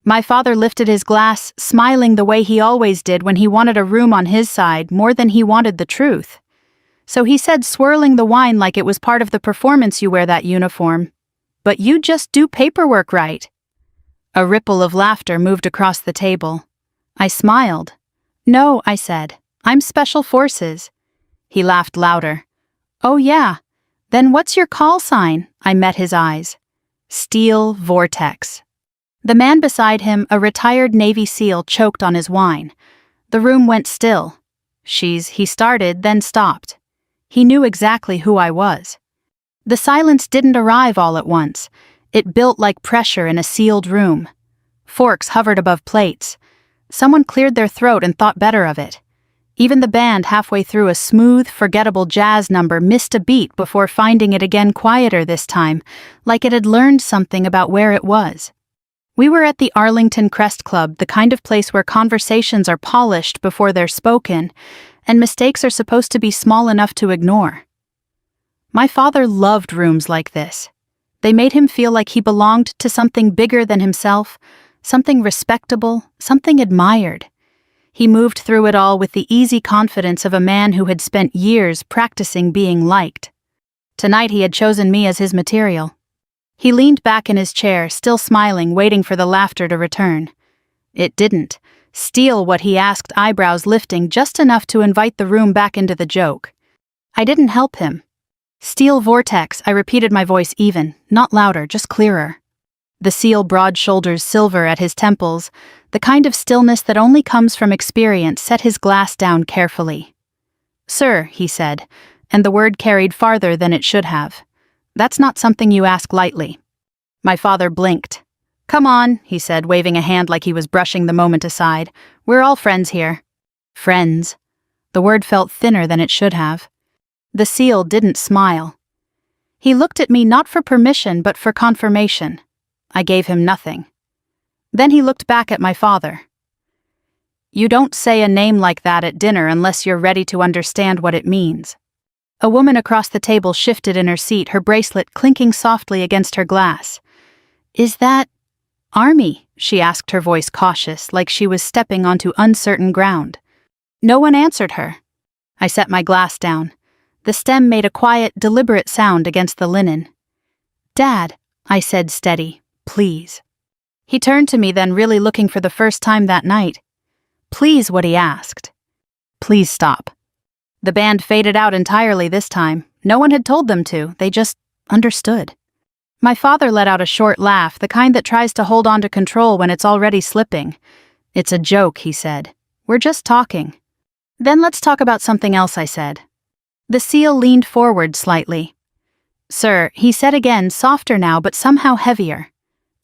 My father lifted his glass, smiling the way he always did when he wanted a room on his side more than he wanted the truth. So he said, swirling the wine like it was part of the performance, "You wear that uniform. But you just do paperwork right." A ripple of laughter moved across the table. I smiled. "No," I said. "I'm Special Forces." He laughed louder. "Oh yeah. Then what's your call sign?" I met his eyes. "Steel Vortex." The man beside him, a retired Navy SEAL, choked on his wine. The room went still. He started, then stopped. He knew exactly who I was. The silence didn't arrive all at once. It built like pressure in a sealed room. Forks hovered above plates. Someone cleared their throat and thought better of it. Even the band, halfway through a smooth, forgettable jazz number, missed a beat before finding it again, quieter this time, like it had learned something about where it was. We were at the Arlington Crest Club, the kind of place where conversations are polished before they're spoken, and mistakes are supposed to be small enough to ignore. My father loved rooms like this. They made him feel like he belonged to something bigger than himself, something respectable, something admired. He moved through it all with the easy confidence of a man who had spent years practicing being liked. Tonight he had chosen me as his material. He leaned back in his chair, still smiling, waiting for the laughter to return. It didn't. Steal what he asked, eyebrows lifting just enough to invite the room back into the joke. I didn't help him. "Steel Vortex," I repeated, my voice even, not louder, just clearer. The SEAL, broad shoulders silver at his temples, the kind of stillness that only comes from experience, set his glass down carefully. "Sir," he said, and the word carried farther than it should have. "That's not something you ask lightly." My father blinked. "Come on," he said, waving a hand like he was brushing the moment aside. "We're all friends here." Friends. The word felt thinner than it should have. The SEAL didn't smile. He looked at me not for permission but for confirmation. I gave him nothing. Then he looked back at my father. "You don't say a name like that at dinner unless you're ready to understand what it means." A woman across the table shifted in her seat, her bracelet clinking softly against her glass. "Is that Army?" she asked, her voice cautious, like she was stepping onto uncertain ground. No one answered her. I set my glass down. The stem made a quiet, deliberate sound against the linen. "Dad," I said, steady, "please." He turned to me then, really looking for the first time that night. "Please," what he asked. "Please stop." The band faded out entirely this time. No one had told them to, they just understood. My father let out a short laugh, the kind that tries to hold on to control when it's already slipping. "It's a joke," he said. "We're just talking." "Then let's talk about something else," I said. The SEAL leaned forward slightly. "Sir," he said again, softer now but somehow heavier.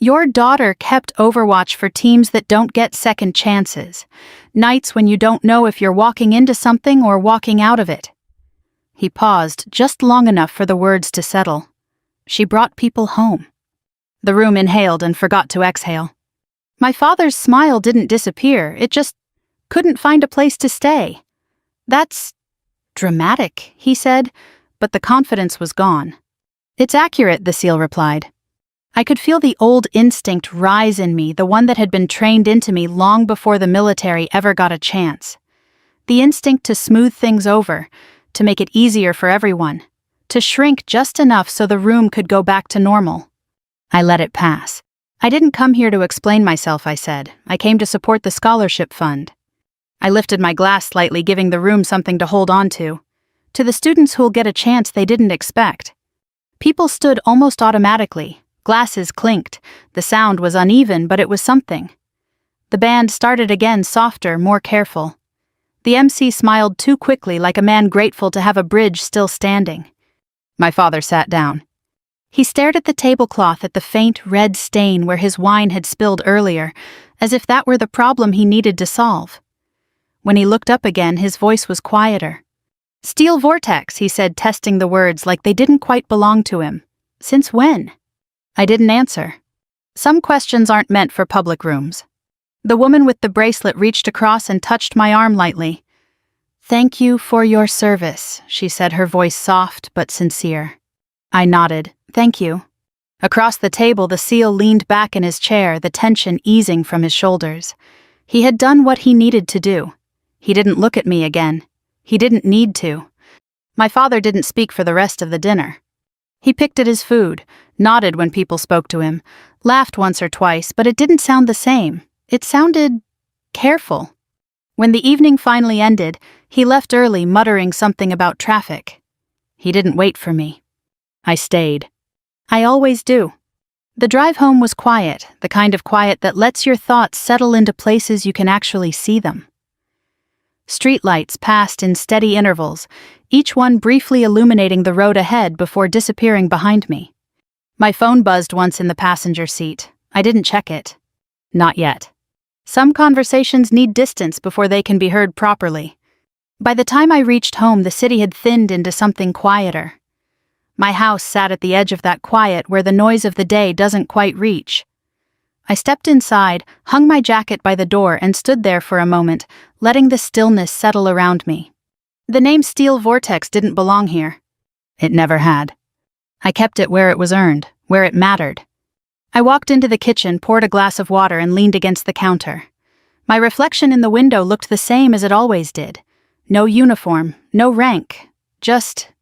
"Your daughter kept overwatch for teams that don't get second chances. Nights when you don't know if you're walking into something or walking out of it." He paused just long enough for the words to settle. "She brought people home." The room inhaled and forgot to exhale. My father's smile didn't disappear, it just couldn't find a place to stay. "That's dramatic," he said, but the confidence was gone. "It's accurate," the SEAL replied. I could feel the old instinct rise in me, the one that had been trained into me long before the military ever got a chance. The instinct to smooth things over, to make it easier for everyone, to shrink just enough so the room could go back to normal. I let it pass. "I didn't come here to explain myself," I said. "I came to support the scholarship fund." I lifted my glass slightly, giving the room something to hold on to. To the students who'll get a chance they didn't expect. People stood almost automatically. Glasses clinked. The sound was uneven, but it was something. The band started again, softer, more careful. The MC smiled too quickly, like a man grateful to have a bridge still standing. My father sat down. He stared at the tablecloth, at the faint red stain where his wine had spilled earlier, as if that were the problem he needed to solve. When he looked up again, his voice was quieter. "Steel Vortex," he said, testing the words like they didn't quite belong to him. "Since when?" I didn't answer. Some questions aren't meant for public rooms. The woman with the bracelet reached across and touched my arm lightly. "Thank you for your service," she said, her voice soft but sincere. I nodded. "Thank you." Across the table, the seal leaned back in his chair, the tension easing from his shoulders. He had done what he needed to do. He didn't look at me again. He didn't need to. My father didn't speak for the rest of the dinner. He picked at his food, nodded when people spoke to him, laughed once or twice, but it didn't sound the same. It sounded careful. When the evening finally ended, he left early, muttering something about traffic. He didn't wait for me. I stayed. I always do. The drive home was quiet, the kind of quiet that lets your thoughts settle into places you can actually see them. Streetlights passed in steady intervals, each one briefly illuminating the road ahead before disappearing behind me. My phone buzzed once in the passenger seat. I didn't check it. Not yet. Some conversations need distance before they can be heard properly. By the time I reached home, the city had thinned into something quieter. My house sat at the edge of that quiet where the noise of the day doesn't quite reach. I stepped inside, hung my jacket by the door, and stood there for a moment, letting the stillness settle around me. The name Steel Vortex didn't belong here. It never had. I kept it where it was earned, where it mattered. I walked into the kitchen, poured a glass of water, and leaned against the counter. My reflection in the window looked the same as it always did. No uniform, no rank, just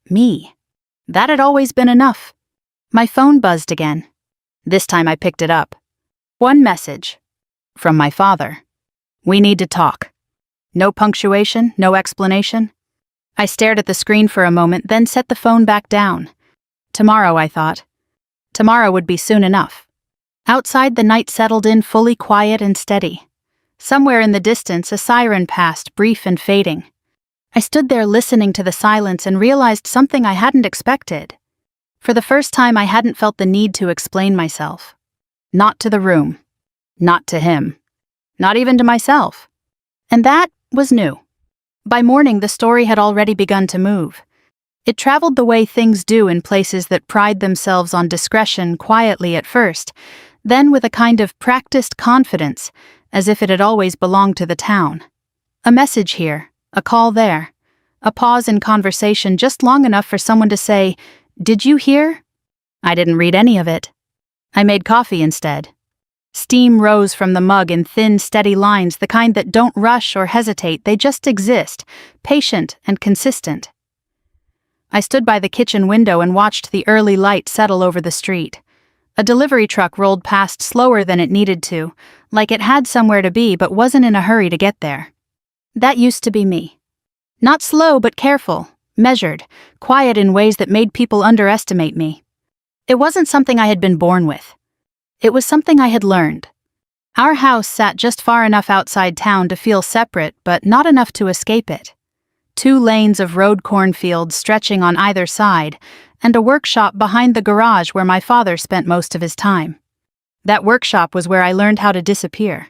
me. That had always been enough. My phone buzzed again. This time I picked it up. One message. From my father. We need to talk. No punctuation, no explanation. I stared at the screen for a moment, then set the phone back down. Tomorrow, I thought. Tomorrow would be soon enough. Outside, the night settled in, fully quiet and steady. Somewhere in the distance, a siren passed, brief and fading. I stood there listening to the silence and realized something I hadn't expected. For the first time, I hadn't felt the need to explain myself. Not to the room. Not to him. Not even to myself. And that was new. By morning, the story had already begun to move. It traveled the way things do in places that pride themselves on discretion, quietly at first, then with a kind of practiced confidence, as if it had always belonged to the town. A message here. A call there. A pause in conversation just long enough for someone to say, "Did you hear?" I didn't read any of it. I made coffee instead. Steam rose from the mug in thin, steady lines, the kind that don't rush or hesitate, they just exist, patient and consistent. I stood by the kitchen window and watched the early light settle over the street. A delivery truck rolled past slower than it needed to, like it had somewhere to be but wasn't in a hurry to get there. That used to be me. Not slow but careful, measured, quiet in ways that made people underestimate me. It wasn't something I had been born with. It was something I had learned. Our house sat just far enough outside town to feel separate, but not enough to escape it. 2 lanes of road cornfields stretching on either side, and a workshop behind the garage where my father spent most of his time. That workshop was where I learned how to disappear.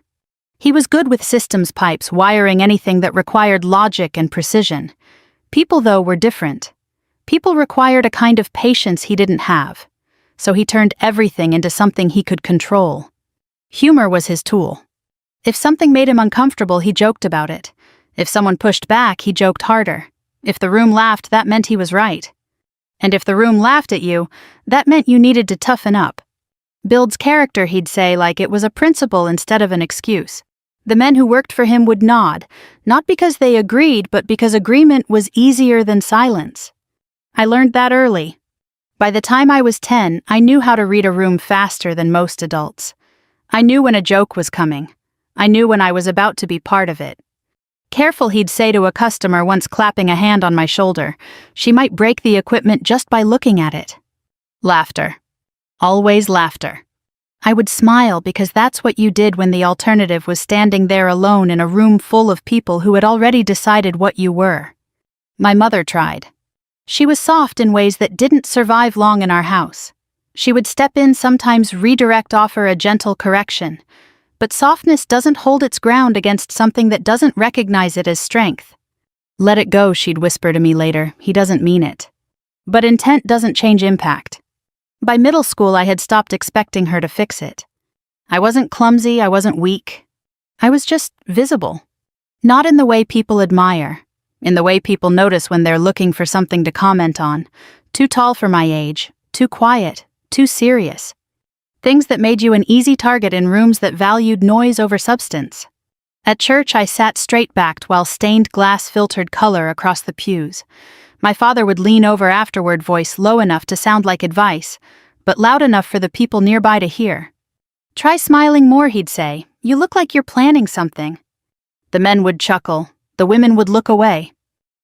He was good with systems pipes, wiring anything that required logic and precision. People, though, were different. People required a kind of patience he didn't have, so he turned everything into something he could control. Humor was his tool. If something made him uncomfortable, he joked about it. If someone pushed back, he joked harder. If the room laughed, that meant he was right. And if the room laughed at you, that meant you needed to toughen up. Builds character, he'd say, like it was a principle instead of an excuse. The men who worked for him would nod, not because they agreed, but because agreement was easier than silence. I learned that early. By the time I was 10, I knew how to read a room faster than most adults. I knew when a joke was coming. I knew when I was about to be part of it. Careful, he'd say to a customer once, clapping a hand on my shoulder. She might break the equipment just by looking at it. Laughter. Always laughter. I would smile because that's what you did when the alternative was standing there alone in a room full of people who had already decided what you were. My mother tried. She was soft in ways that didn't survive long in our house. She would step in, sometimes redirect, offer a gentle correction. But softness doesn't hold its ground against something that doesn't recognize it as strength. "Let it go," she'd whisper to me later. "He doesn't mean it." But intent doesn't change impact. By middle school, I had stopped expecting her to fix it. I wasn't clumsy, I wasn't weak. I was just visible. Not in the way people admire, in the way people notice when they're looking for something to comment on. Too tall for my age, too quiet, too serious. Things that made you an easy target in rooms that valued noise over substance. At church, I sat straight-backed while stained glass filtered color across the pews. My father would lean over afterward, voice low enough to sound like advice, but loud enough for the people nearby to hear. "Try smiling more," he'd say. "You look like you're planning something." The men would chuckle. The women would look away.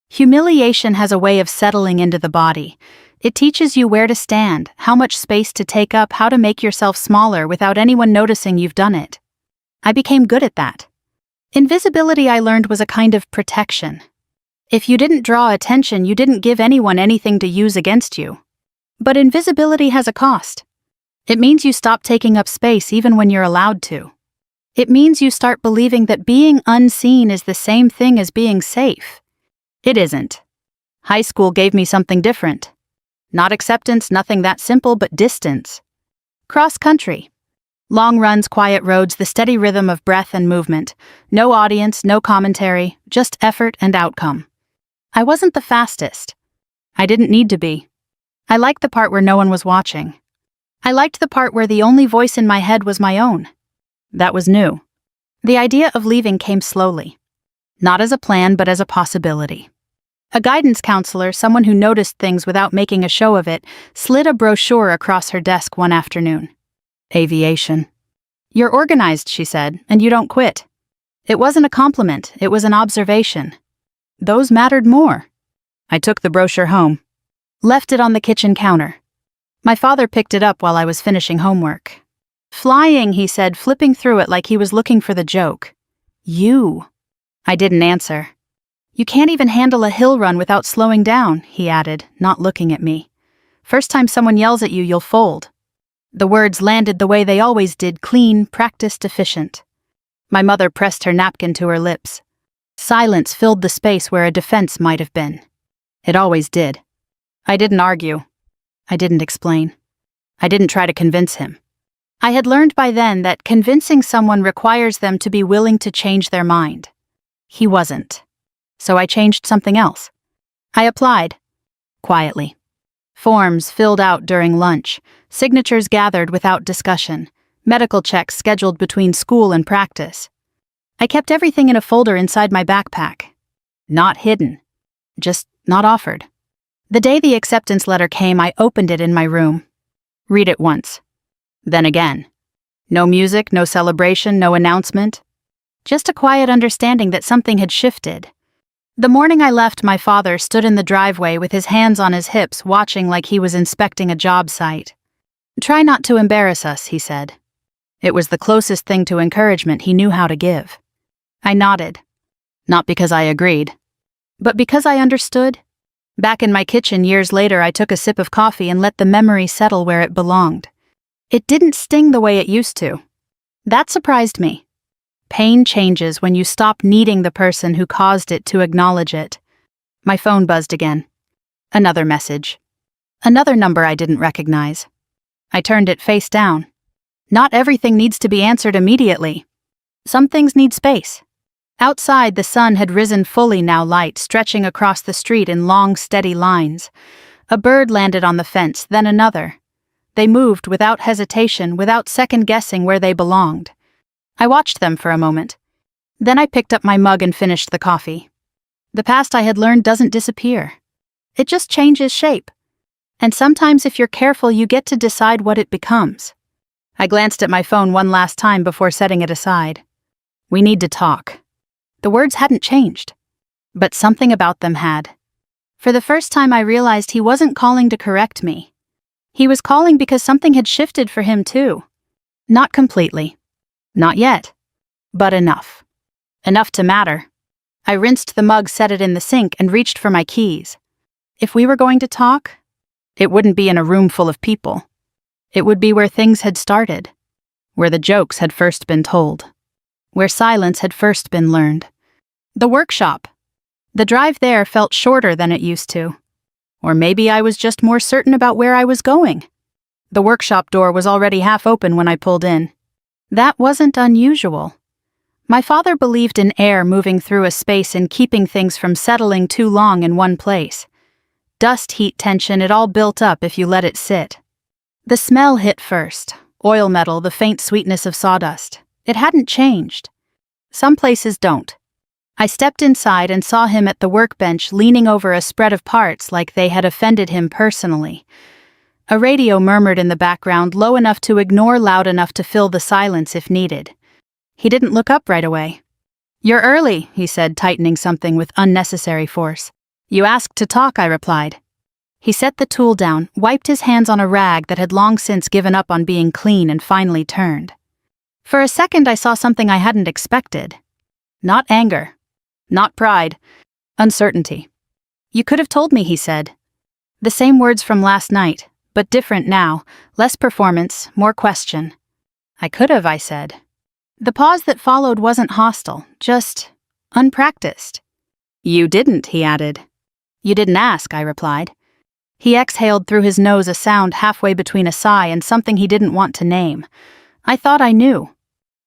Humiliation has a way of settling into the body. It teaches you where to stand, how much space to take up, how to make yourself smaller without anyone noticing you've done it. I became good at that. Invisibility, I learned, was a kind of protection. If you didn't draw attention, you didn't give anyone anything to use against you. But invisibility has a cost. It means you stop taking up space even when you're allowed to. It means you start believing that being unseen is the same thing as being safe. It isn't. High school gave me something different. Not acceptance, nothing that simple, but distance. Cross country. Long runs, quiet roads, the steady rhythm of breath and movement. No audience, no commentary, just effort and outcome. I wasn't the fastest. I didn't need to be. I liked the part where no one was watching. I liked the part where the only voice in my head was my own. That was new. The idea of leaving came slowly. Not as a plan, but as a possibility. A guidance counselor, someone who noticed things without making a show of it, slid a brochure across her desk one afternoon. Aviation. "You're organized," she said, "and you don't quit." It wasn't a compliment, it was an observation. Those mattered more. I took the brochure home. Left it on the kitchen counter. My father picked it up while I was finishing homework. "Flying," he said, flipping through it like he was looking for the joke. "You." I didn't answer. "You can't even handle a hill run without slowing down," he added, not looking at me. "First time someone yells at you, you'll fold." The words landed the way they always did, clean, practiced, efficient. My mother pressed her napkin to her lips. Silence filled the space where a defense might have been. It always did. I didn't argue. I didn't explain. I didn't try to convince him. I had learned by then that convincing someone requires them to be willing to change their mind. He wasn't. So I changed something else. I applied. Quietly. Forms filled out during lunch, signatures gathered without discussion, medical checks scheduled between school and practice. I kept everything in a folder inside my backpack. Not hidden. Just not offered. The day the acceptance letter came, I opened it in my room. Read it once. Then again. No music, no celebration, no announcement. Just a quiet understanding that something had shifted. The morning I left, my father stood in the driveway with his hands on his hips, watching like he was inspecting a job site. "Try not to embarrass us," he said. It was the closest thing to encouragement he knew how to give. I nodded. Not because I agreed, but because I understood. Back in my kitchen years later, I took a sip of coffee and let the memory settle where it belonged. It didn't sting the way it used to. That surprised me. Pain changes when you stop needing the person who caused it to acknowledge it. My phone buzzed again. Another message. Another number I didn't recognize. I turned it face down. Not everything needs to be answered immediately. Some things need space. Outside, the sun had risen fully, now light, stretching across the street in long, steady lines. A bird landed on the fence, then another. They moved without hesitation, without second-guessing where they belonged. I watched them for a moment. Then I picked up my mug and finished the coffee. The past, I had learned, doesn't disappear. It just changes shape. And sometimes, if you're careful, you get to decide what it becomes. I glanced at my phone one last time before setting it aside. We need to talk. The words hadn't changed, but something about them had. For the first time, I realized he wasn't calling to correct me. He was calling because something had shifted for him too. Not completely. Not yet. But enough. Enough to matter. I rinsed the mug, set it in the sink, and reached for my keys. If we were going to talk, it wouldn't be in a room full of people. It would be where things had started. Where the jokes had first been told. Where silence had first been learned. The workshop. The drive there felt shorter than it used to. Or maybe I was just more certain about where I was going. The workshop door was already half open when I pulled in. That wasn't unusual. My father believed in air moving through a space and keeping things from settling too long in one place. Dust, heat, tension, it all built up if you let it sit. The smell hit first. Oil metal, the faint sweetness of sawdust. It hadn't changed. Some places don't. I stepped inside and saw him at the workbench leaning over a spread of parts like they had offended him personally. A radio murmured in the background, low enough to ignore, loud enough to fill the silence if needed. He didn't look up right away. "You're early," he said, tightening something with unnecessary force. "You asked to talk," I replied. He set the tool down, wiped his hands on a rag that had long since given up on being clean, and finally turned. For a second I saw something I hadn't expected. Not anger. Not pride. Uncertainty. "You could have told me," he said. The same words from last night, but different now, less performance, more question. "I could have," I said. The pause that followed wasn't hostile, just unpracticed. "You didn't," he added. "You didn't ask," I replied. He exhaled through his nose, a sound halfway between a sigh and something he didn't want to name. I thought I knew.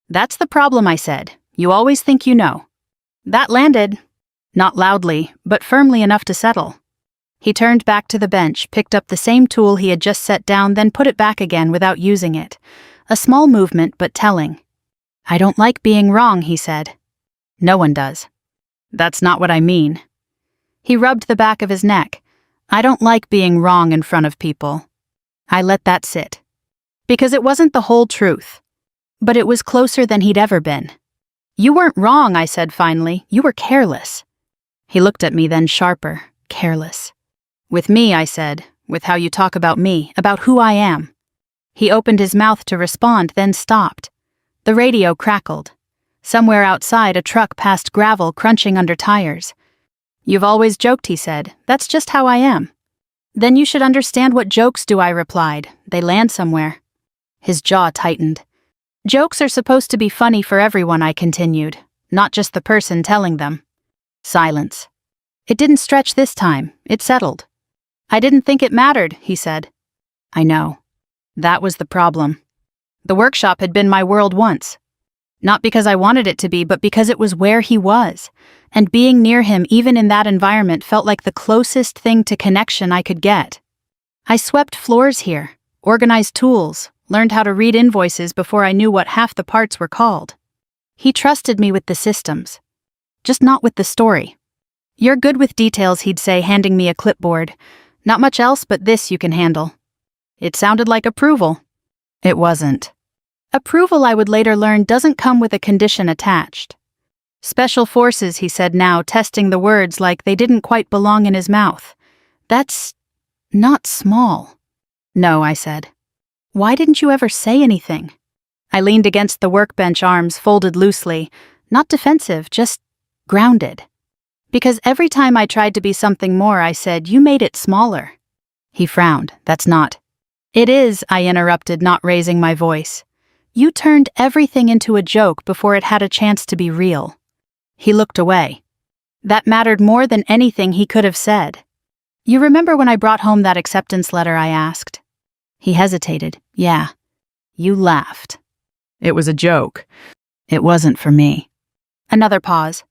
"That's the problem," I said. "You always think you know." That landed. Not loudly, but firmly enough to settle. He turned back to the bench, picked up the same tool he had just set down, then put it back again without using it. A small movement, but telling. "I don't like being wrong," he said. "No one does." "That's not what I mean." He rubbed the back of his neck. "I don't like being wrong in front of people." I let that sit. Because it wasn't the whole truth. But it was closer than he'd ever been. "You weren't wrong," I said finally. "You were careless." He looked at me, then sharper. Careless. "With me," I said. "With how you talk about me, about who I am." He opened his mouth to respond, then stopped. The radio crackled. Somewhere outside, a truck passed gravel, crunching under tires. "You've always joked," he said. "That's just how I am." "Then you should understand what jokes do," I replied. "They land somewhere." His jaw tightened. "Jokes are supposed to be funny for everyone," I continued, "not just the person telling them." Silence. It didn't stretch this time. It settled. "I didn't think it mattered," he said. I know. That was the problem. The workshop had been my world once. Not because I wanted it to be, but because it was where he was. And being near him, even in that environment, felt like the closest thing to connection I could get. I swept floors here, organized tools, learned how to read invoices before I knew what half the parts were called. He trusted me with the systems, just not with the story. "You're good with details," he'd say, handing me a clipboard. "Not much else, but this you can handle." It sounded like approval. It wasn't. Approval, I would later learn, doesn't come with a condition attached. "Special forces," he said now, testing the words like they didn't quite belong in his mouth. "That's not small." "No," I said. "Why didn't you ever say anything?" I leaned against the workbench, arms folded loosely, not defensive, just grounded. Because every time I tried to be something more, I said, "You made it smaller." He frowned. "That's not." "It is," I interrupted, not raising my voice. "You turned everything into a joke before it had a chance to be real." He looked away. That mattered more than anything he could have said. "You remember when I brought home that acceptance letter?" I asked. He hesitated. "Yeah." "You laughed." "It was a joke." "It wasn't for me." Another pause.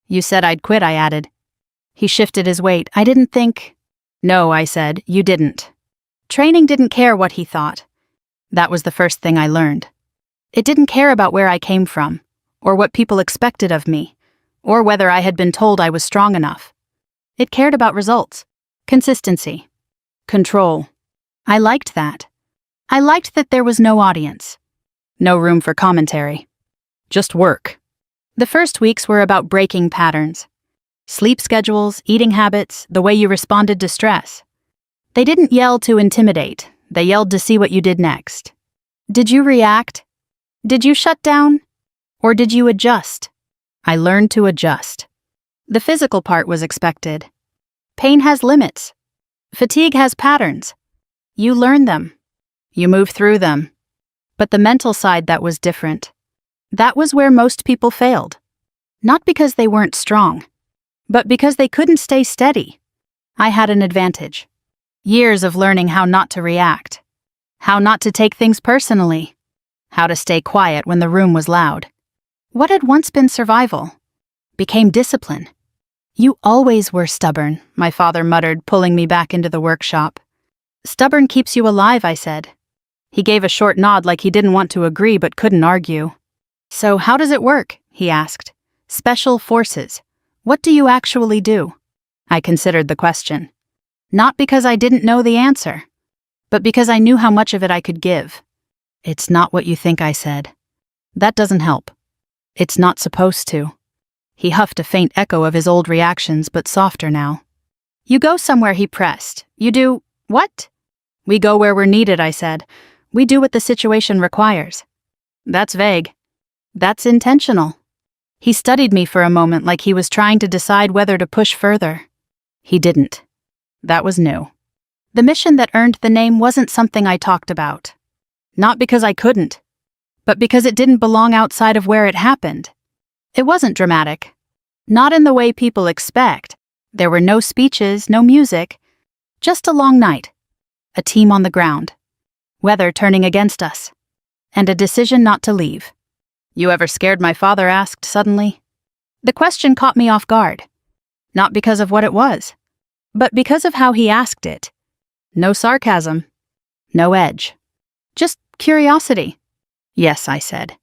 "You said I'd quit," I added. He shifted his weight. "I didn't think—" "No," I said, "you didn't." Training didn't care what he thought. That was the first thing I learned. It didn't care about where I came from, or what people expected of me, or whether I had been told I was strong enough. It cared about results, consistency, control. I liked that. I liked that there was no audience, no room for commentary, just work. The first weeks were about breaking patterns. Sleep schedules, eating habits, the way you responded to stress. They didn't yell to intimidate, they yelled to see what you did next. Did you react? Did you shut down? Or did you adjust? I learned to adjust. The physical part was expected. Pain has limits. Fatigue has patterns. You learn them. You move through them. But the mental side, that was different. That was where most people failed. Not because they weren't strong, but because they couldn't stay steady. I had an advantage. Years of learning how not to react, how not to take things personally, how to stay quiet when the room was loud. What had once been survival became discipline. "You always were stubborn," my father muttered, pulling me back into the workshop. "Stubborn keeps you alive," I said. He gave a short nod like he didn't want to agree but couldn't argue. "So how does it work?" he asked. "Special forces. What do you actually do?" I considered the question. Not because I didn't know the answer, but because I knew how much of it I could give. "It's not what you think," I said. "That doesn't help. It's not supposed to." He huffed a faint echo of his old reactions, but softer now. "You go somewhere," he pressed. "You do what?" "We go where we're needed," I said. "We do what the situation requires." "That's vague." "That's intentional." He studied me for a moment like he was trying to decide whether to push further. He didn't. That was new. The mission that earned the name wasn't something I talked about. Not because I couldn't, but because it didn't belong outside of where it happened. It wasn't dramatic. Not in the way people expect. There were no speeches, no music. Just a long night. A team on the ground. Weather turning against us. And a decision not to leave. "You ever scared?" my father asked suddenly. The question caught me off guard. Not because of what it was, but because of how he asked it. No sarcasm. No edge. Just curiosity. "Yes," I said.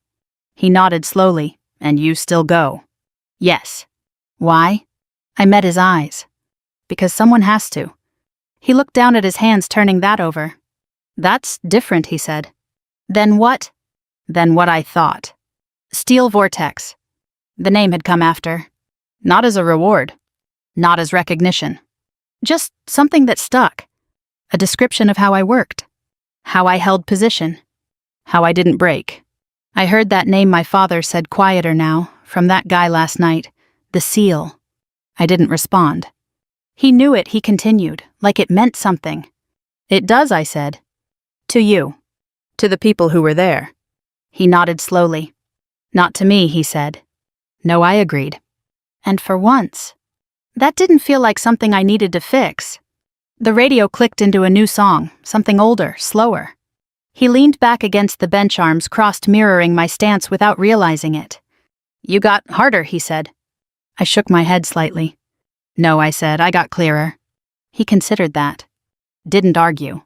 He nodded slowly. "And you still go?" "Yes." "Why?" I met his eyes. "Because someone has to." He looked down at his hands, turning that over. "That's different," he said. "Then what?" "Than what I thought." Steel Vortex. The name had come after. Not as a reward. Not as recognition. Just something that stuck. A description of how I worked. How I held position. How I didn't break. I heard that name my father said quieter now, from that guy last night. The SEAL. I didn't respond. He knew it, he continued, like it meant something. "It does," I said. "To you. To the people who were there." He nodded slowly. "Not to me," he said. "No," I agreed. And for once, that didn't feel like something I needed to fix. The radio clicked into a new song, something older, slower. He leaned back against the bench, arms crossed, mirroring my stance without realizing it. "You got harder," he said. I shook my head slightly. "No," I said, "I got clearer." He considered that. Didn't argue.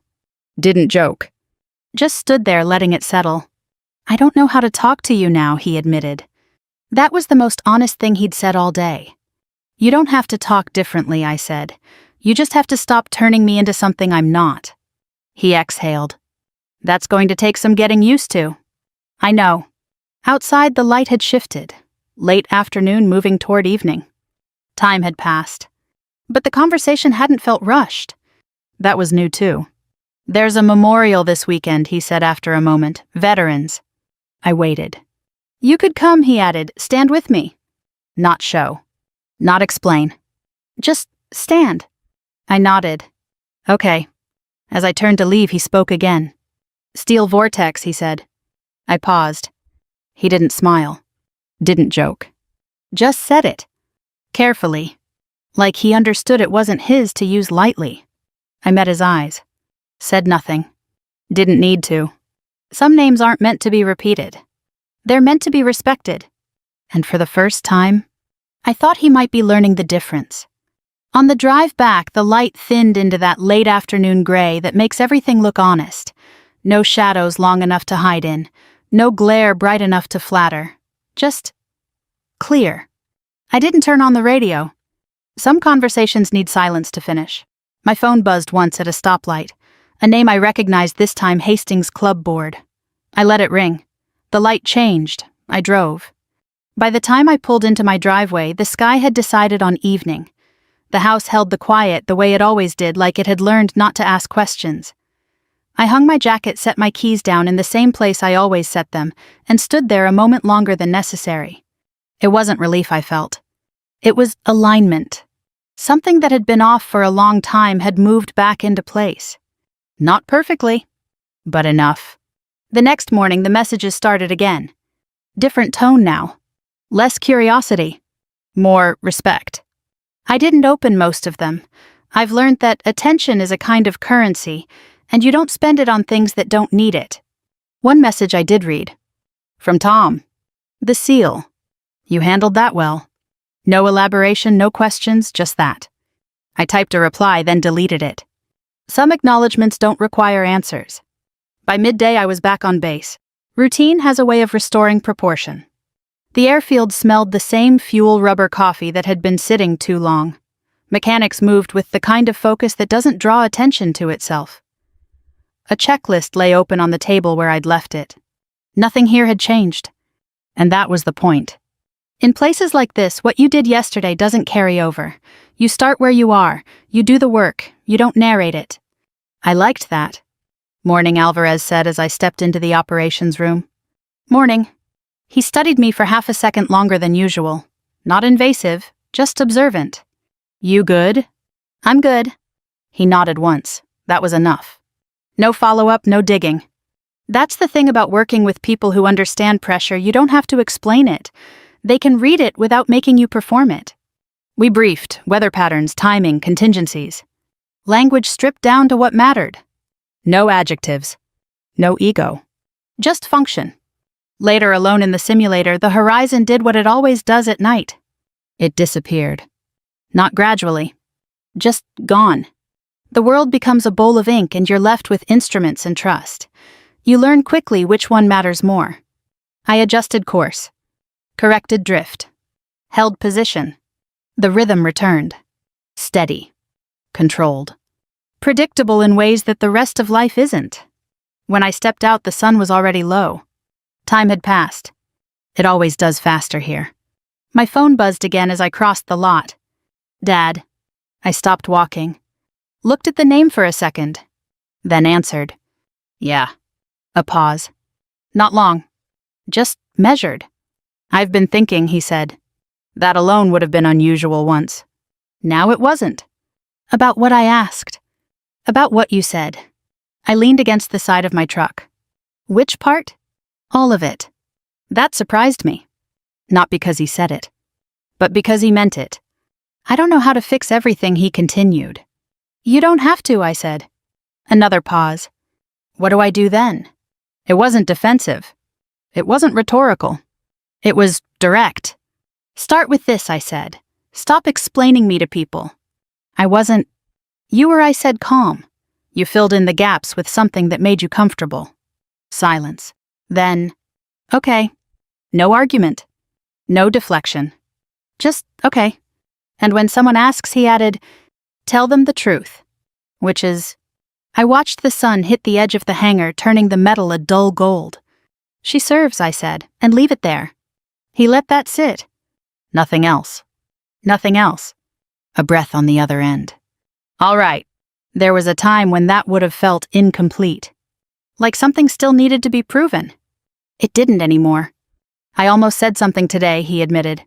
Didn't joke. Just stood there letting it settle. "I don't know how to talk to you now," he admitted. That was the most honest thing he'd said all day. "You don't have to talk differently," I said. "You just have to stop turning me into something I'm not." He exhaled. "That's going to take some getting used to." "I know." Outside, the light had shifted. Late afternoon moving toward evening. Time had passed. But the conversation hadn't felt rushed. That was new too. "There's a memorial this weekend," he said after a moment. "Veterans." I waited. "You could come," he added. "Stand with me." Not show. Not explain. Just stand. I nodded. "Okay." As I turned to leave, he spoke again. "Steel Vortex," he said. I paused. He didn't smile. Didn't joke. Just said it. Carefully. Like he understood it wasn't his to use lightly. I met his eyes. Said nothing. Didn't need to. Some names aren't meant to be repeated. They're meant to be respected. And for the first time, I thought he might be learning the difference. On the drive back, the light thinned into that late afternoon gray that makes everything look honest. No shadows long enough to hide in. No glare bright enough to flatter. Just clear. I didn't turn on the radio. Some conversations need silence to finish. My phone buzzed once at a stoplight. A name I recognized this time, Hastings Club Board. I let it ring. The light changed. I drove. By the time I pulled into my driveway, the sky had decided on evening. The house held the quiet the way it always did, like it had learned not to ask questions. I hung my jacket, set my keys down in the same place I always set them, and stood there a moment longer than necessary. It wasn't relief I felt. It was alignment. Something that had been off for a long time had moved back into place. Not perfectly, but enough. The next morning, the messages started again. Different tone now. Less curiosity. More respect. I didn't open most of them. I've learned that attention is a kind of currency, and you don't spend it on things that don't need it. One message I did read. From Tom. The SEAL. You handled that well. No elaboration, no questions, just that. I typed a reply, then deleted it. Some acknowledgments don't require answers. By midday, I was back on base. Routine has a way of restoring proportion. The airfield smelled the same fuel rubber coffee that had been sitting too long. Mechanics moved with the kind of focus that doesn't draw attention to itself. A checklist lay open on the table where I'd left it. Nothing here had changed. And that was the point. In places like this, what you did yesterday doesn't carry over. You start where you are, you do the work, you don't narrate it. I liked that. Morning, Alvarez said as I stepped into the operations room. Morning. He studied me for half a second longer than usual. Not invasive, just observant. You good? I'm good. He nodded once. That was enough. No follow-up, no digging. That's the thing about working with people who understand pressure, you don't have to explain it. They can read it without making you perform it. We briefed, weather patterns, timing, contingencies. Language stripped down to what mattered. No adjectives. No ego. Just function. Later, alone in the simulator, the horizon did what it always does at night. It disappeared. Not gradually. Just gone. The world becomes a bowl of ink and you're left with instruments and trust. You learn quickly which one matters more. I adjusted course. Corrected drift. Held position. The rhythm returned. Steady. Controlled. Predictable in ways that the rest of life isn't. When I stepped out, the sun was already low. Time had passed. It always does faster here. My phone buzzed again as I crossed the lot. Dad. I stopped walking. Looked at the name for a second. Then answered. Yeah. A pause. Not long. Just measured. I've been thinking, he said. That alone would have been unusual once. Now it wasn't. About what I asked. About what you said. I leaned against the side of my truck. Which part? All of it. That surprised me. Not because he said it, but because he meant it. I don't know how to fix everything, he continued. You don't have to, I said. Another pause. What do I do then? It wasn't defensive. It wasn't rhetorical. It was direct. Start with this, I said. Stop explaining me to people. I wasn't. You were, I said, calm. You filled in the gaps with something that made you comfortable. Silence. Then, okay. No argument. No deflection. Just, okay. And when someone asks, he added, tell them the truth. Which is, I watched the sun hit the edge of the hangar, turning the metal a dull gold. She serves, I said, and leave it there. He let that sit. Nothing else. Nothing else. A breath on the other end. All right. There was a time when that would have felt incomplete. Like something still needed to be proven. It didn't anymore. I almost said something today, he admitted.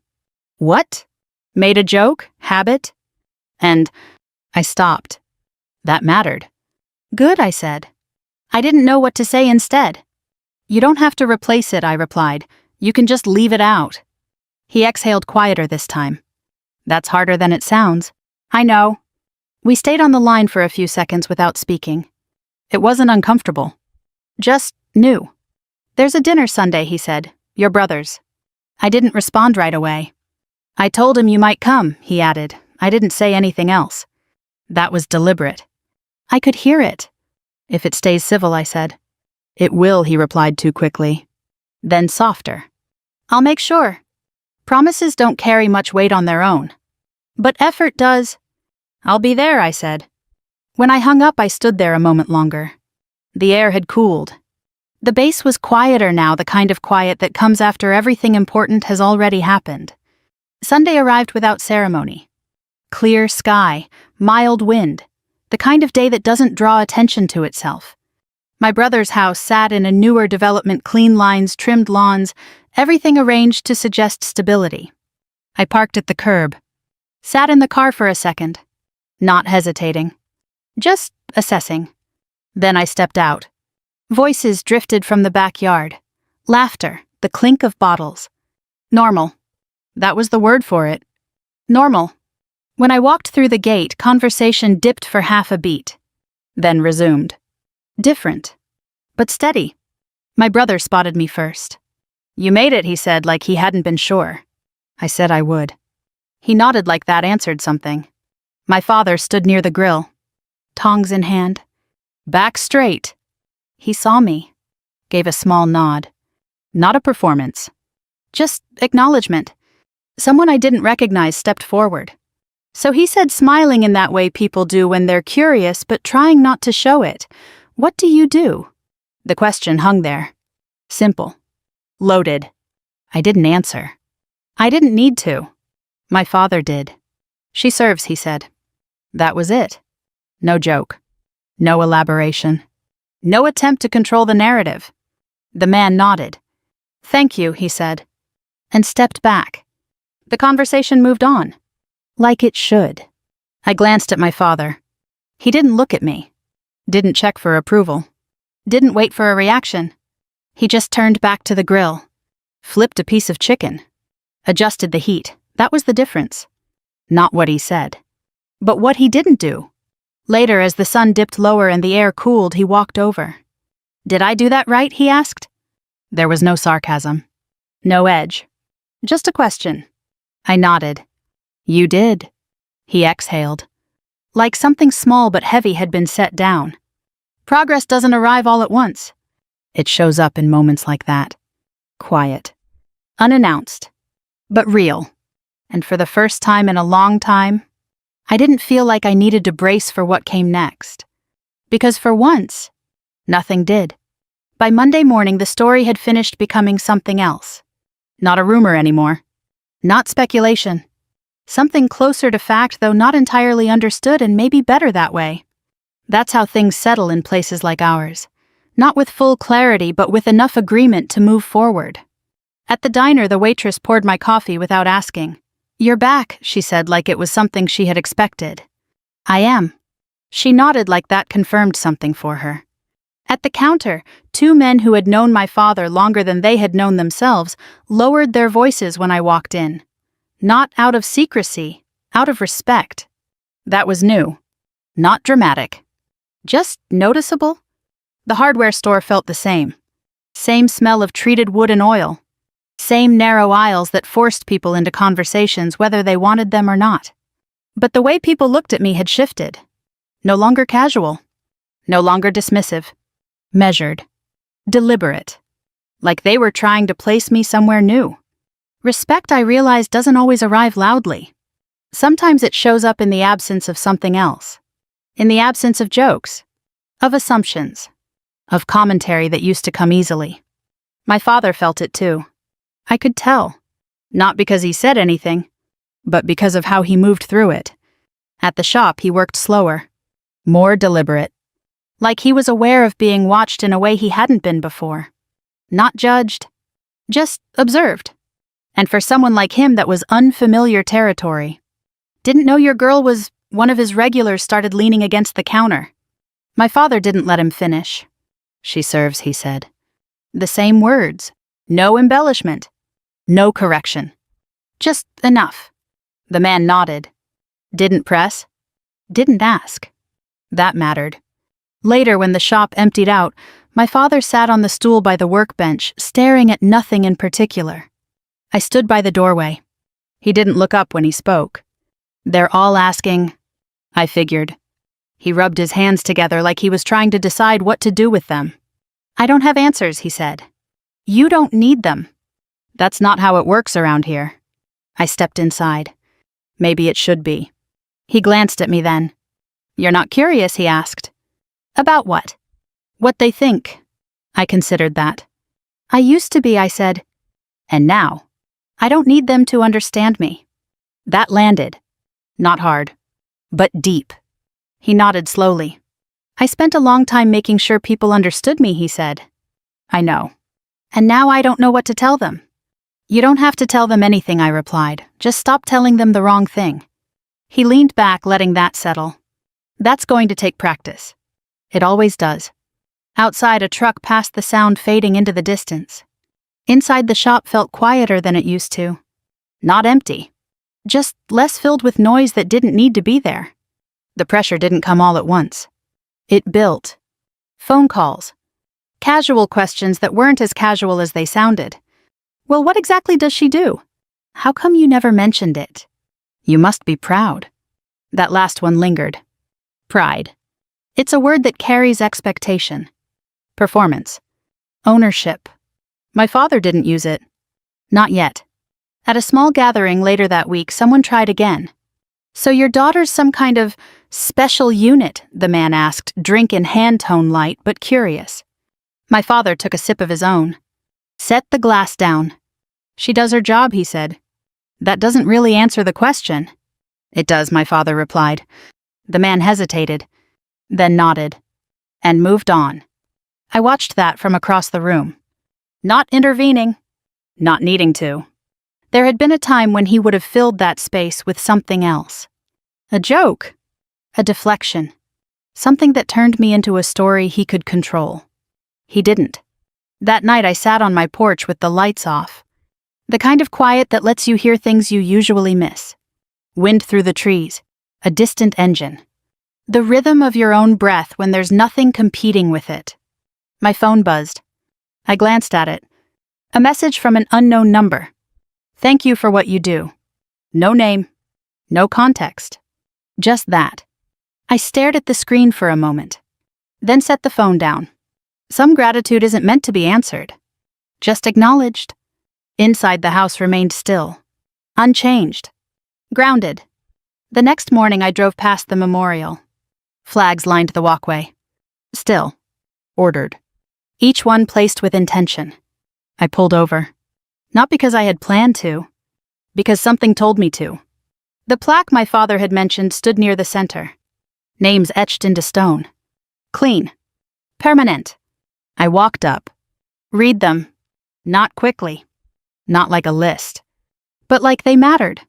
What? Made a joke? Habit? And I stopped. That mattered. Good, I said. I didn't know what to say instead. You don't have to replace it, I replied. You can just leave it out. He exhaled quieter this time. That's harder than it sounds. I know. We stayed on the line for a few seconds without speaking. It wasn't uncomfortable. Just new. There's a dinner Sunday, he said. Your brother's. I didn't respond right away. I told him you might come, he added. I didn't say anything else. That was deliberate. I could hear it. If it stays civil, I said. It will, he replied too quickly. Then softer. I'll make sure. Promises don't carry much weight on their own. But effort does. I'll be there, I said. When I hung up, I stood there a moment longer. The air had cooled. The base was quieter now, the kind of quiet that comes after everything important has already happened. Sunday arrived without ceremony. Clear sky, mild wind, the kind of day that doesn't draw attention to itself. My brother's house sat in a newer development, clean lines, trimmed lawns, everything arranged to suggest stability. I parked at the curb. Sat in the car for a second. Not hesitating. Just assessing. Then I stepped out. Voices drifted from the backyard. Laughter, the clink of bottles. Normal. That was the word for it. Normal. When I walked through the gate, conversation dipped for half a beat. Then resumed. Different. But steady. My brother spotted me first. You made it, he said, like he hadn't been sure. I said I would. He nodded like that answered something. My father stood near the grill. Tongs in hand. Back straight. He saw me. Gave a small nod. Not a performance. Just acknowledgement. Someone I didn't recognize stepped forward. So he said, smiling in that way people do when they're curious but trying not to show it, "What do you do?" The question hung there. Simple. Loaded. I didn't answer. I didn't need to. My father did. "She serves," he said. That was it. No joke. No elaboration. No attempt to control the narrative. The man nodded. "Thank you," he said, and stepped back. The conversation moved on. Like it should. I glanced at my father. He didn't look at me. Didn't check for approval. Didn't wait for a reaction. He just turned back to the grill. Flipped a piece of chicken. Adjusted the heat. That was the difference. Not what he said. But what he didn't do. Later, as the sun dipped lower and the air cooled, he walked over. "Did I do that right?" he asked. There was no sarcasm. No edge. Just a question. I nodded. "You did." He exhaled. Like something small but heavy had been set down. Progress doesn't arrive all at once. It shows up in moments like that. Quiet. Unannounced. But real. And for the first time in a long time, I didn't feel like I needed to brace for what came next. Because for once, nothing did. By Monday morning, the story had finished becoming something else. Not a rumor anymore. Not speculation. Something closer to fact, though not entirely understood, and maybe better that way. That's how things settle in places like ours. Not with full clarity, but with enough agreement to move forward. At the diner, the waitress poured my coffee without asking. "You're back," she said, like it was something she had expected. "I am." She nodded like that confirmed something for her. At the counter, two men who had known my father longer than they had known themselves lowered their voices when I walked in. Not out of secrecy, out of respect. That was new. Not dramatic. Just noticeable. The hardware store felt the same. Same smell of treated wood and oil. Same narrow aisles that forced people into conversations whether they wanted them or not. But the way people looked at me had shifted. No longer casual. No longer dismissive. Measured. Deliberate. Like they were trying to place me somewhere new. Respect, I realize, doesn't always arrive loudly. Sometimes it shows up in the absence of something else. In the absence of jokes. Of assumptions. Of commentary that used to come easily. My father felt it too. I could tell. Not because he said anything, but because of how he moved through it. At the shop, he worked slower. More deliberate. Like he was aware of being watched in a way he hadn't been before. Not judged. Just observed. And for someone like him, that was unfamiliar territory. "Didn't know your girl was..." One of his regulars started leaning against the counter. My father didn't let him finish. "She serves," he said. The same words. No embellishment. No correction. Just enough. The man nodded. Didn't press. Didn't ask. That mattered. Later, when the shop emptied out, my father sat on the stool by the workbench, staring at nothing in particular. I stood by the doorway. He didn't look up when he spoke. "They're all asking," I figured. He rubbed his hands together like he was trying to decide what to do with them. "I don't have answers," he said. "You don't need them. That's not how it works around here." I stepped inside. Maybe it should be. He glanced at me then. "You're not curious?" he asked. "About what?" "What they think." I considered that. "I used to be," I said. "And now, I don't need them to understand me." That landed. Not hard, but deep. He nodded slowly. "I spent a long time making sure people understood me," he said. "I know. And now I don't know what to tell them." "You don't have to tell them anything," I replied. "Just stop telling them the wrong thing." He leaned back, letting that settle. "That's going to take practice." It always does. Outside, a truck passed, the sound fading into the distance. Inside, the shop felt quieter than it used to. Not empty. Just less filled with noise that didn't need to be there. The pressure didn't come all at once. It built. Phone calls. Casual questions that weren't as casual as they sounded. "Well, what exactly does she do? How come you never mentioned it? You must be proud." That last one lingered. Pride. It's a word that carries expectation. Performance. Ownership. My father didn't use it. Not yet. At a small gathering later that week, someone tried again. "So your daughter's some kind of special unit?" the man asked, drink in hand tone light but curious. My father took a sip of his own. Set the glass down. "She does her job," he said. "That doesn't really answer the question." "It does," my father replied. The man hesitated, then nodded, and moved on. I watched that from across the room. Not intervening, not needing to. There had been a time when he would have filled that space with something else. A joke, a deflection, something that turned me into a story he could control. He didn't. That night I sat on my porch with the lights off. The kind of quiet that lets you hear things you usually miss. Wind through the trees, a distant engine. The rhythm of your own breath when there's nothing competing with it. My phone buzzed. I glanced at it. A message from an unknown number. "Thank you for what you do." No name, no context. Just that. I stared at the screen for a moment, then set the phone down. Some gratitude isn't meant to be answered, just acknowledged. Inside the house remained still, unchanged, grounded. The next morning I drove past the memorial. Flags lined the walkway. Still, ordered. Each one placed with intention. I pulled over. Not because I had planned to, because something told me to. The plaque my father had mentioned stood near the center. Names etched into stone. Clean. Permanent. I walked up. Read them. Not quickly. Not like a list. But like they mattered.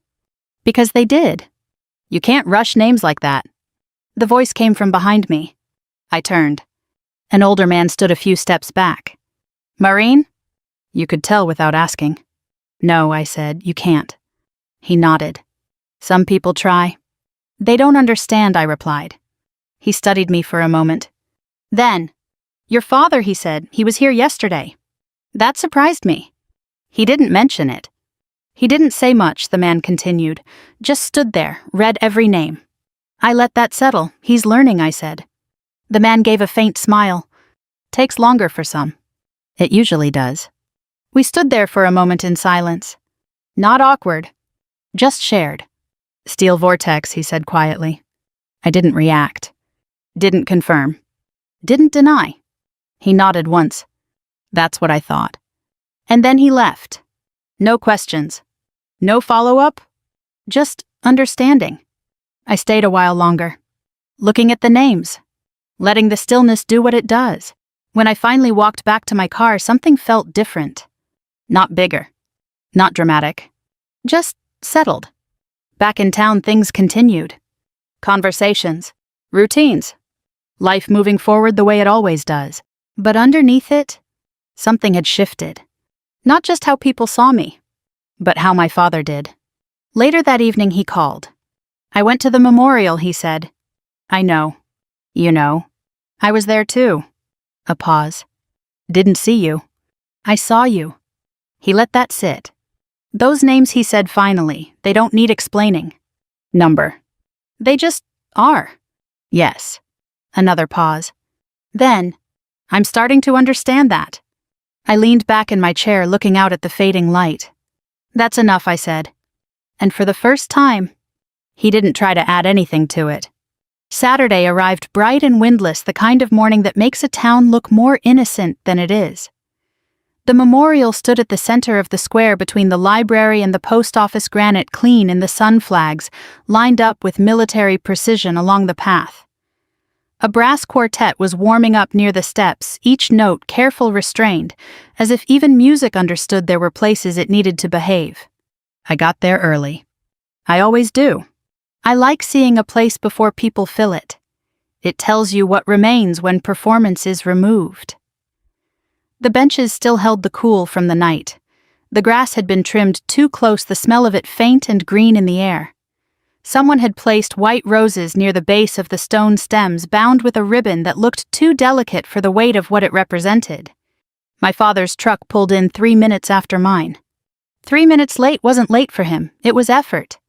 Because they did. You can't rush names like that. The voice came from behind me. I turned. An older man stood a few steps back. "Maureen?" You could tell without asking. "No," I said, "you can't." He nodded. "Some people try." "They don't understand," I replied. He studied me for a moment. Then, "Your father," he said, "he was here yesterday." That surprised me. He didn't mention it. He didn't say much, the man continued. Just stood there, read every name. I let that settle. "He's learning," I said. The man gave a faint smile. "Takes longer for some." "It usually does." We stood there for a moment in silence. Not awkward. Just shared. "Steel Vortex," he said quietly. I didn't react. Didn't confirm. Didn't deny. He nodded once. That's what I thought. And then he left. No questions. No follow-up. Just understanding. I stayed a while longer. Looking at the names. Letting the stillness do what it does. When I finally walked back to my car, something felt different. Not bigger. Not dramatic. Just settled. Back in town, things continued. Conversations. Routines. Life moving forward the way it always does. But underneath it, something had shifted. Not just how people saw me, but how my father did. Later that evening, he called. "I went to the memorial," he said. "I know. You know. I was there too." A pause. "Didn't see you." "I saw you." He let that sit. "Those names," he said finally, "they don't need explaining. Number. They just are." "Yes." Another pause. Then, "I'm starting to understand that." I leaned back in my chair, looking out at the fading light. "That's enough," I said. And for the first time, he didn't try to add anything to it. Saturday arrived bright and windless, the kind of morning that makes a town look more innocent than it is. The memorial stood at the center of the square between the library and the post office, granite clean in the sun, flags lined up with military precision along the path. A brass quartet was warming up near the steps, each note careful, restrained, as if even music understood there were places it needed to behave. I got there early. I always do. I like seeing a place before people fill it. It tells you what remains when performance is removed. The benches still held the cool from the night. The grass had been trimmed too close, the smell of it faint and green in the air. Someone had placed white roses near the base of the stone stems, bound with a ribbon that looked too delicate for the weight of what it represented. My father's truck pulled in 3 minutes after mine. 3 minutes late wasn't late for him, it was effort.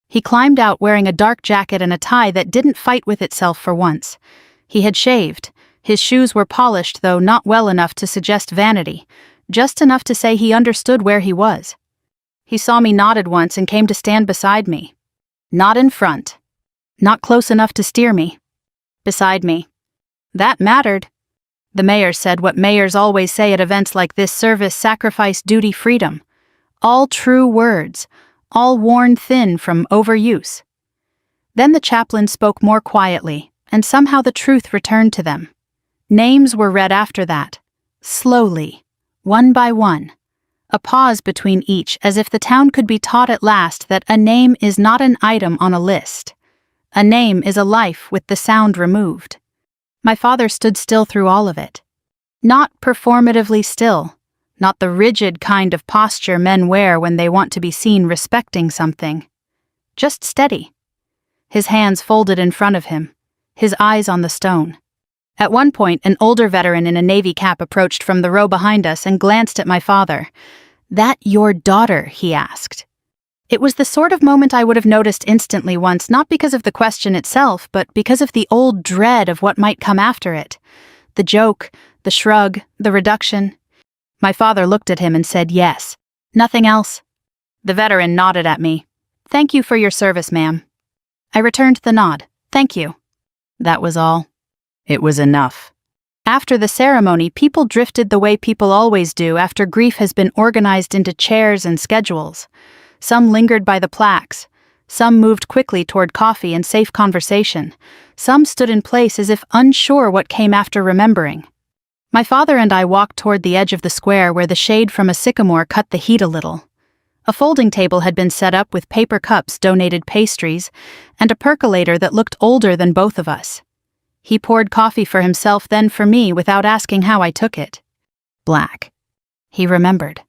He climbed out wearing a dark jacket and a tie that didn't fight with itself for once. He had shaved, His shoes were polished, though not well enough to suggest vanity, just enough to say he understood where he was. He saw me nodded once and came to stand beside me. Not in front. Not close enough to steer me. Beside me. That mattered. The mayor said what mayors always say at events like this: service, sacrifice, duty, freedom. All true words, all worn thin from overuse. Then the chaplain spoke more quietly, and somehow the truth returned to them. Names were read after that, slowly, one by one. A pause between each, as if the town could be taught at last that a name is not an item on a list. A name is a life with the sound removed. My father stood still through all of it. Not performatively still, not the rigid kind of posture men wear when they want to be seen respecting something. Just steady. His hands folded in front of him, his eyes on the stone. At one point, an older veteran in a navy cap approached from the row behind us and glanced at my father. "That your daughter?" he asked. It was the sort of moment I would have noticed instantly once, not because of the question itself, but because of the old dread of what might come after it. The joke, the shrug, the reduction. My father looked at him and said yes. "Nothing else?" The veteran nodded at me. "Thank you for your service, ma'am." I returned the nod. "Thank you." That was all. It was enough. After the ceremony, people drifted the way people always do after grief has been organized into chairs and schedules. Some lingered by the plaques. Some moved quickly toward coffee and safe conversation. Some stood in place as if unsure what came after remembering. My father and I walked toward the edge of the square where the shade from a sycamore cut the heat a little. A folding table had been set up with paper cups, donated pastries, and a percolator that looked older than both of us. He poured coffee for himself, then for me, without asking how I took it. Black. He remembered.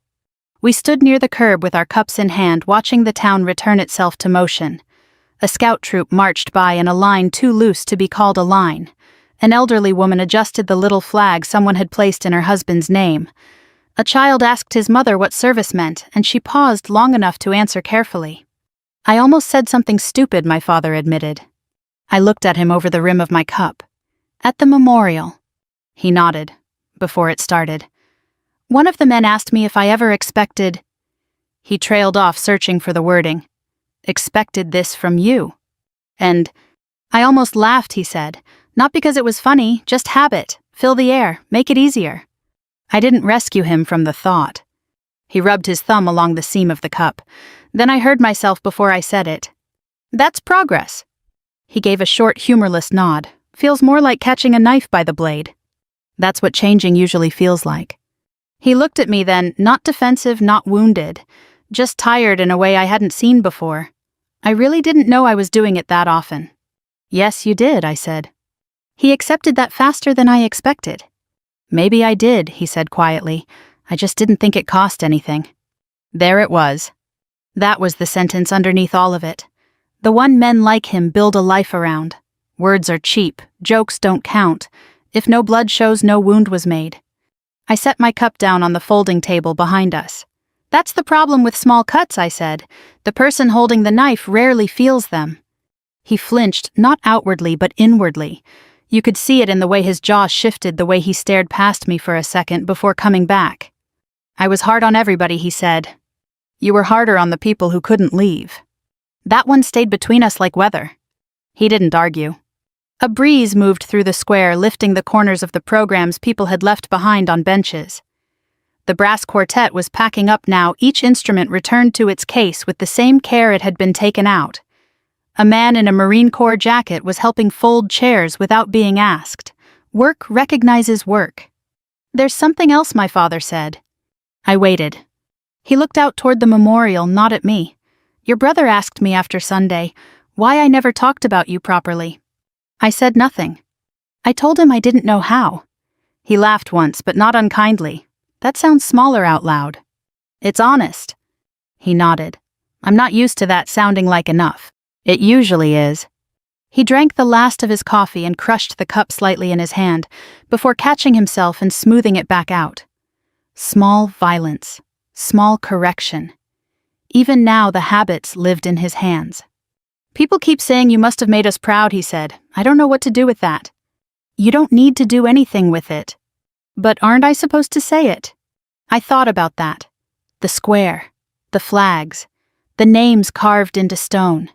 We stood near the curb with our cups in hand, watching the town return itself to motion. A scout troop marched by in a line too loose to be called a line. An elderly woman adjusted the little flag someone had placed in her husband's name. A child asked his mother what service meant, and she paused long enough to answer carefully. "I almost said something stupid," my father admitted. I looked at him over the rim of my cup. "At the memorial." He nodded, before it started. "One of the men asked me if I ever expected—" He trailed off, searching for the wording. "Expected this from you." And, "I almost laughed," he said. "Not because it was funny, just habit. Fill the air, make it easier." I didn't rescue him from the thought. He rubbed his thumb along the seam of the cup. Then I heard myself before I said it. "That's progress." He gave a short, humorless nod. "Feels more like catching a knife by the blade." That's what changing usually feels like. He looked at me then, not defensive, not wounded, just tired in a way I hadn't seen before. I really didn't know I was doing it that often. "Yes, you did," I said. He accepted that faster than I expected. "Maybe I did," he said quietly. "I just didn't think it cost anything." There it was. That was the sentence underneath all of it. The one men like him build a life around. Words are cheap, jokes don't count. If no blood shows, no wound was made. I set my cup down on the folding table behind us. "That's the problem with small cuts," I said. "The person holding the knife rarely feels them." He flinched, not outwardly but inwardly. You could see it in the way his jaw shifted, the way he stared past me for a second before coming back. "I was hard on everybody," he said. "You were harder on the people who couldn't leave." That one stayed between us like weather. He didn't argue. A breeze moved through the square, lifting the corners of the programs people had left behind on benches. The brass quartet was packing up now, each instrument returned to its case with the same care it had been taken out. A man in a Marine Corps jacket was helping fold chairs without being asked. Work recognizes work. "There's something else," my father said. I waited. He looked out toward the memorial, not at me. "Your brother asked me after Sunday why I never talked about you properly." I said nothing. I told him I didn't know how. He laughed once, but not unkindly. "That sounds smaller out loud." "It's honest." He nodded. "I'm not used to that sounding like enough. It usually is." He drank the last of his coffee and crushed the cup slightly in his hand, before catching himself and smoothing it back out. Small violence. Small correction. Even now the habits lived in his hands. "People keep saying you must have made us proud," he said. "I don't know what to do with that." You don't need to do anything with it. But aren't I supposed to say it? I thought about that. The square, the flags, the names carved into stone.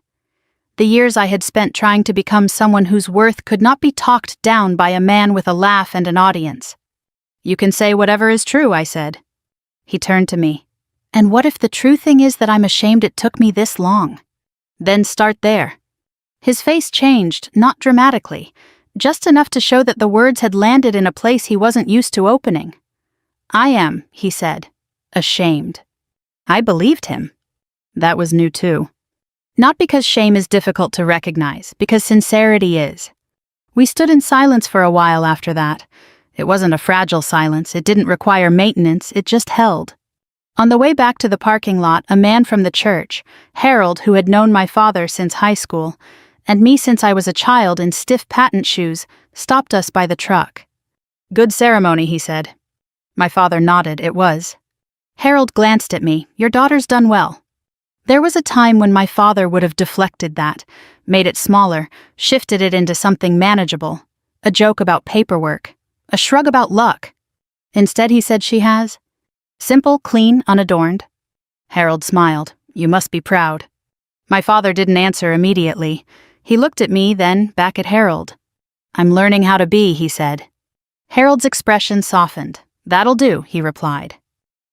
The years I had spent trying to become someone whose worth could not be talked down by a man with a laugh and an audience. You can say whatever is true, I said. He turned to me. And what if the true thing is that I'm ashamed it took me this long? Then start there. His face changed, not dramatically, just enough to show that the words had landed in a place he wasn't used to opening. I am, he said, ashamed. I believed him. That was new too. Not because shame is difficult to recognize, because sincerity is. We stood in silence for a while after that. It wasn't a fragile silence, it didn't require maintenance, it just held. On the way back to the parking lot, a man from the church, Harold, who had known my father since high school, and me since I was a child in stiff patent shoes, stopped us by the truck. Good ceremony, he said. My father nodded, it was. Harold glanced at me. Your daughter's done well. There was a time when my father would have deflected that, made it smaller, shifted it into something manageable, a joke about paperwork, a shrug about luck. Instead, he said she has. Simple, clean, unadorned. Harold smiled. You must be proud. My father didn't answer immediately. He looked at me, then back at Harold. I'm learning how to be, he said. Harold's expression softened. That'll do, he replied.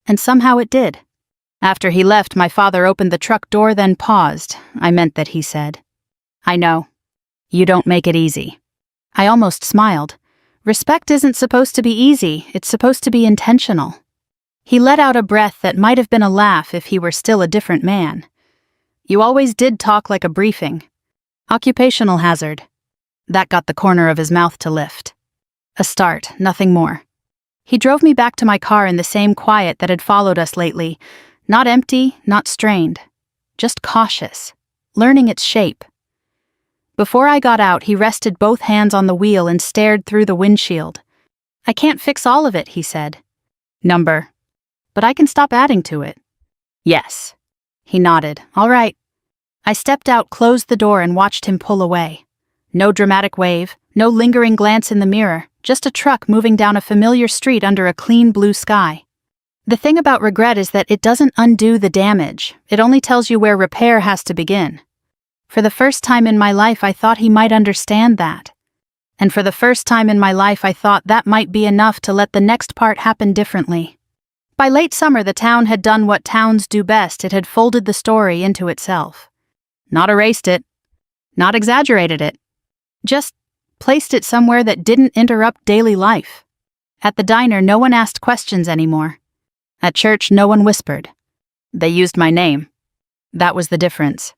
And somehow it did. After he left, my father opened the truck door, then paused. I meant that he said, I know. You don't make it easy. I almost smiled. Respect isn't supposed to be easy, it's supposed to be intentional. He let out a breath that might have been a laugh if he were still a different man. You always did talk like a briefing. Occupational hazard. That got the corner of his mouth to lift. A start, nothing more. He drove me back to my car in the same quiet that had followed us lately. Not empty, not strained. Just cautious, learning its shape. Before I got out, he rested both hands on the wheel and stared through the windshield. I can't fix all of it, he said. Number. But I can stop adding to it. Yes. He nodded. All right. I stepped out, closed the door, and watched him pull away. No dramatic wave, no lingering glance in the mirror, just a truck moving down a familiar street under a clean blue sky. The thing about regret is that it doesn't undo the damage, it only tells you where repair has to begin. For the first time in my life, I thought he might understand that. And for the first time in my life, I thought that might be enough to let the next part happen differently. By late summer, the town had done what towns do best, it had folded the story into itself. Not erased it, not exaggerated it, just placed it somewhere that didn't interrupt daily life. At the diner, no one asked questions anymore. At church, no one whispered. They used my name. That was the difference.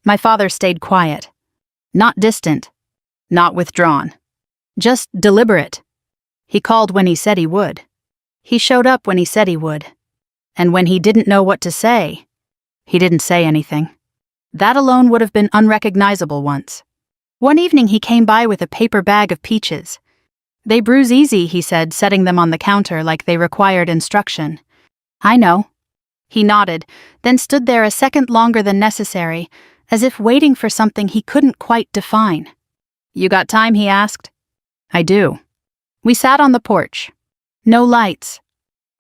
My father stayed quiet. Not distant. Not withdrawn. Just deliberate. He called when he said he would. He showed up when he said he would. And when he didn't know what to say, he didn't say anything. That alone would have been unrecognizable once. One evening he came by with a paper bag of peaches. They bruise easy, he said, setting them on the counter like they required instruction. I know. He nodded, then stood there a second longer than necessary, as if waiting for something he couldn't quite define. You got time, he asked. I do. We sat on the porch. No lights.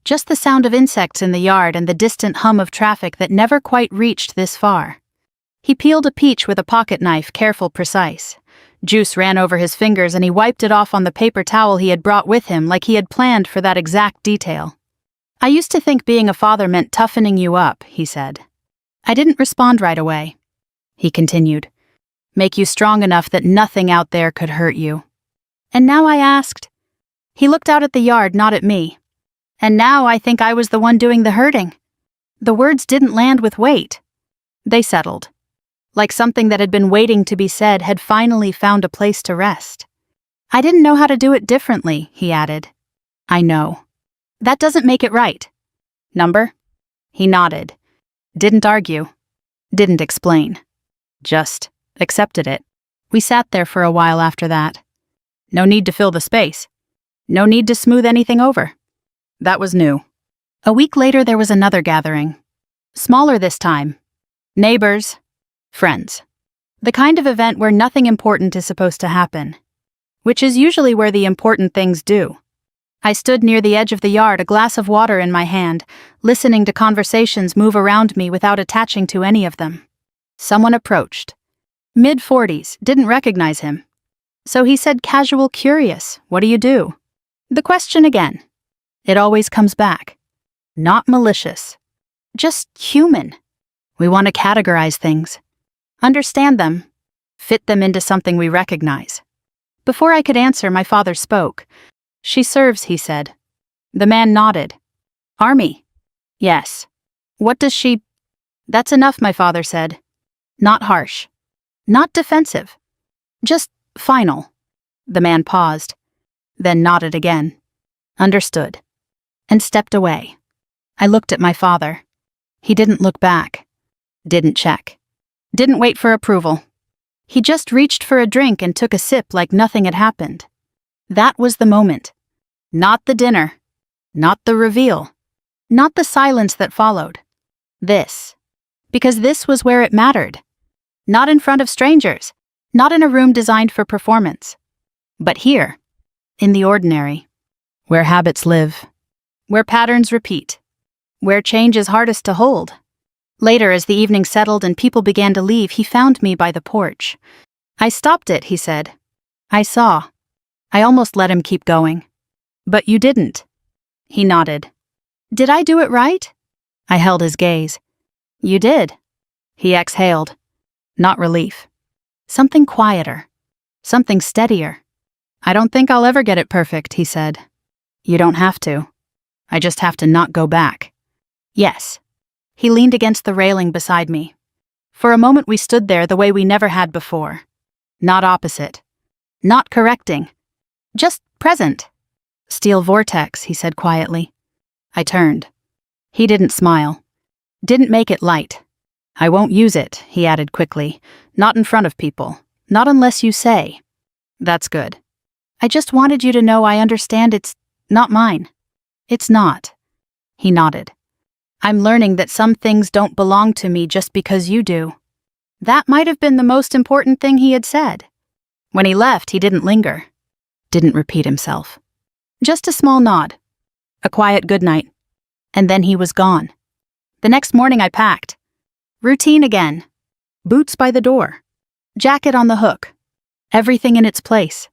Just the sound of insects in the yard and the distant hum of traffic that never quite reached this far. He peeled a peach with a pocket knife, careful, precise. Juice ran over his fingers and he wiped it off on the paper towel he had brought with him like he had planned for that exact detail. I used to think being a father meant toughening you up, he said. I didn't respond right away. He continued. Make you strong enough that nothing out there could hurt you. And now I asked. He looked out at the yard, not at me. And now I think I was the one doing the hurting. The words didn't land with weight. They settled. Like something that had been waiting to be said had finally found a place to rest. I didn't know how to do it differently, he added. I know. That doesn't make it right. Number? He nodded. Didn't argue. Didn't explain. Just accepted it. We sat there for a while after that. No need to fill the space. No need to smooth anything over. That was new. A week later there was another gathering. Smaller this time. Neighbors. Friends. The kind of event where nothing important is supposed to happen. which is usually where the important things do. I stood near the edge of the yard, a glass of water in my hand, listening to conversations move around me without attaching to any of them. Someone approached. Mid-40s, didn't recognize him. So he said casual, curious, "What do you do?" The question again. It always comes back. Not malicious. Just human. We want to categorize things. Understand them. Fit them into something we recognize. Before I could answer, my father spoke. "She serves," he said. The man nodded. "Army?" "Yes." "What does she—" "That's enough," my father said. Not harsh. Not defensive. Just final. The man paused, then nodded again. Understood. And stepped away. I looked at my father. He didn't look back. Didn't check. Didn't wait for approval. He just reached for a drink and took a sip like nothing had happened. That was the moment. Not the dinner. Not the reveal. Not the silence that followed. This. Because this was where it mattered. Not in front of strangers. Not in a room designed for performance. But here. In the ordinary. Where habits live. Where patterns repeat. Where change is hardest to hold. Later, as the evening settled and people began to leave, he found me by the porch. "I stopped it," he said. "I saw." I almost let him keep going. "But you didn't." He nodded. "Did I do it right?" I held his gaze. "You did." He exhaled. Not relief. Something quieter. Something steadier. "I don't think I'll ever get it perfect," he said. "You don't have to. I just have to not go back." "Yes." He leaned against the railing beside me. For a moment we stood there the way we never had before. Not opposite. Not correcting. Just present. "Steel Vortex," he said quietly. I turned. He didn't smile. Didn't make it light. "I won't use it," he added quickly. "Not in front of people. Not unless you say." "That's good. I just wanted you to know I understand it's not mine." "It's not." He nodded. "I'm learning that some things don't belong to me just because you do." That might have been the most important thing he had said. When he left, he didn't linger. Didn't repeat himself. Just a small nod. A quiet goodnight. And then he was gone. The next morning I packed. Routine again. Boots by the door. Jacket on the hook. Everything in its place.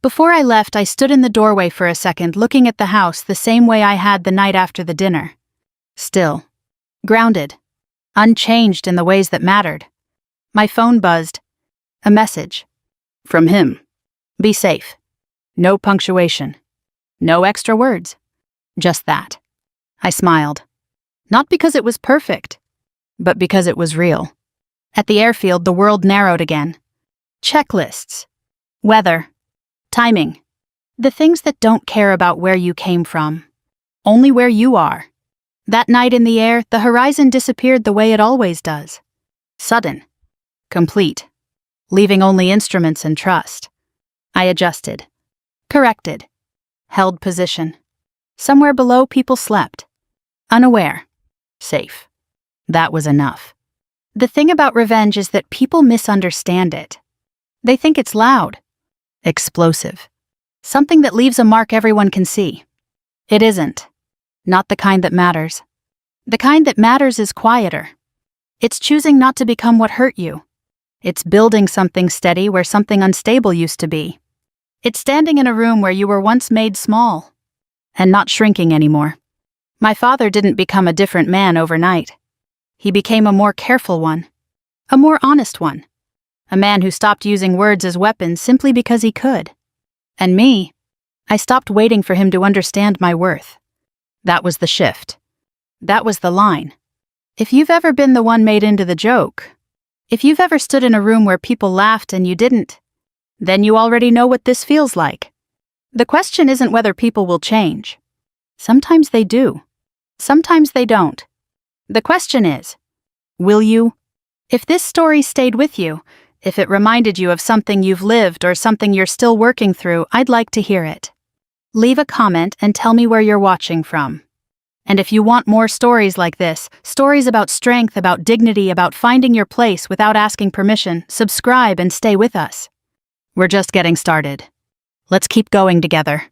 Before I left, I stood in the doorway for a second, looking at the house the same way I had the night after the dinner. Still. Grounded. Unchanged in the ways that mattered. My phone buzzed. A message. From him. "Be safe." No punctuation. No extra words. Just that. I smiled. Not because it was perfect, but because it was real. At the airfield, the world narrowed again. Checklists. Weather. Timing. The things that don't care about where you came from. Only where you are. That night in the air, the horizon disappeared the way it always does. Sudden. Complete. Leaving only instruments and trust. I adjusted. Corrected. Held position. Somewhere below, people slept. Unaware. Safe. That was enough. The thing about revenge is that people misunderstand it. They think it's loud. Explosive. Something that leaves a mark everyone can see. It isn't. Not the kind that matters. The kind that matters is quieter. It's choosing not to become what hurt you. It's building something steady where something unstable used to be. It's standing in a room where you were once made small. And not shrinking anymore. My father didn't become a different man overnight. He became a more careful one. A more honest one. A man who stopped using words as weapons simply because he could. And me, I stopped waiting for him to understand my worth. That was the shift. That was the line. If you've ever been the one made into the joke, if you've ever stood in a room where people laughed and you didn't, then you already know what this feels like. The question isn't whether people will change. Sometimes they do. Sometimes they don't. The question is, will you? If this story stayed with you, if it reminded you of something you've lived or something you're still working through, I'd like to hear it. Leave a comment and tell me where you're watching from. And if you want more stories like this, stories about strength, about dignity, about finding your place without asking permission, subscribe and stay with us. We're just getting started. Let's keep going together.